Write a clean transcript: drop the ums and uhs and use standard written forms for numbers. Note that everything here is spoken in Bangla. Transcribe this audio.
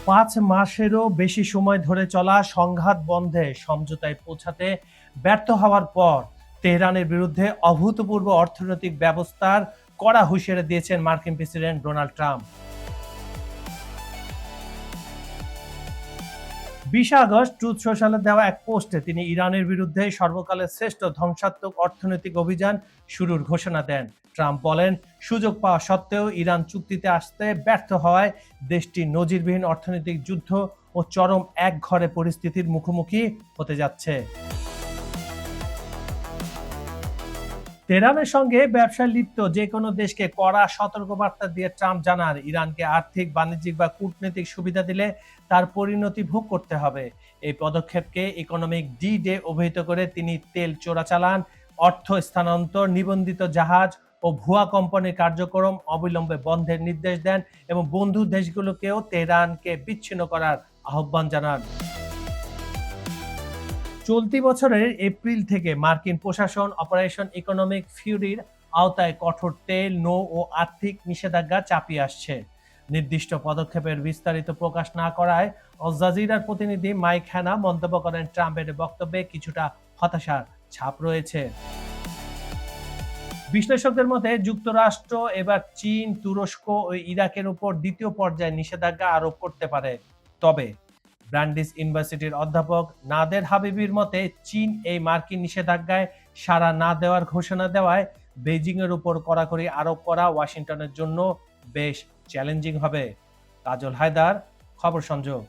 ৫ মাসেরও বেশি সময় ধরে চলা সংঘাত বন্ধে সমঝোতায় পৌঁছাতে ব্যর্থ হওয়ার পর তেহরানের বিরুদ্ধে অভূতপূর্ব অর্থনৈতিক ব্যবস্থার কড়া হুঁশিয়ারি দিয়েছেন মার্কিন প্রেসিডেন্ট ডোনাল্ড ট্রাম্প। ২০ আগস্ট ট্রুথ সোশ্যালে দেওয়া এক পোস্টে তিনি ইরানের বিরুদ্ধে সর্বকালের শ্রেষ্ঠ ধ্বংসাত্মক অর্থনৈতিক অভিযান শুরুর ঘোষণা দেন। ট্রাম্প বলেন, সুযোগ পাওয়া সত্ত্বেও ইরান চুক্তিতে আসতে ব্যর্থ হওয়ায় দেশটি নজিরবিহীন অর্থনৈতিক যুদ্ধ ও চরম একঘরে পরিস্থিতির মুখোমুখি হতে যাচ্ছে। তেহরানের সঙ্গে ব্যবসায় লিপ্ত যে কোনো দেশকে কড়া সতর্কবার্তা দিয়ে ট্রাম্প জানান, ইরানকে আর্থিক, বাণিজ্যিক বা কূটনৈতিক সুবিধা দিলে তার পরিণতি ভোগ করতে হবে। এই পদক্ষেপকে ইকোনমিক ডি ডে অভিহিত করে তিনি তেল চোরাচালান, অর্থ স্থানান্তর, নিবন্ধিত জাহাজ ও ভুয়া কোম্পানির কার্যক্রম অবিলম্বে বন্ধের নির্দেশ দেন এবং বন্ধু দেশগুলোকেও তেহরানকে বিচ্ছিন্ন করার আহ্বান জানান। চলতি বছরের এপ্রিল থেকে মার্কিন প্রশাসন অপারেশন ইকোনমিক ফিউরির আওতায় কঠোর তেল, নৌ ও আর্থিক নিষেধাজ্ঞা চাপিয়ে আসছে। নির্দিষ্ট পদক্ষেপের বিস্তারিত প্রকাশ না করায় আল জাজিরার প্রতিনিধি মাইক হ্যানা মন্তব্য করেন, ট্রাম্পের বক্তব্যে কিছুটা হতাশার ছাপ রয়েছে। বিশ্লেষকদের মতে যুক্তরাষ্ট্র এবার চীন, তুরস্ক ও ইরাকের উপর দ্বিতীয় পর্যায়ে নিষেধাজ্ঞা আরোপ করতে পারে। তবে ব্র্যান্ডিস ইউনিভার্সিটির অধ্যাপক নাদের হাবিবির মতে, চীন এই মার্কিন নিষেধাজ্ঞায় সাড়া না দেওয়ার ঘোষণা দেওয়ায় বেইজিং এর উপর কড়াকড়ি আরোপ করা ওয়াশিংটনের জন্য বেশ চ্যালেঞ্জিং হবে। কাজল হায়দার, খবর সংযোগ।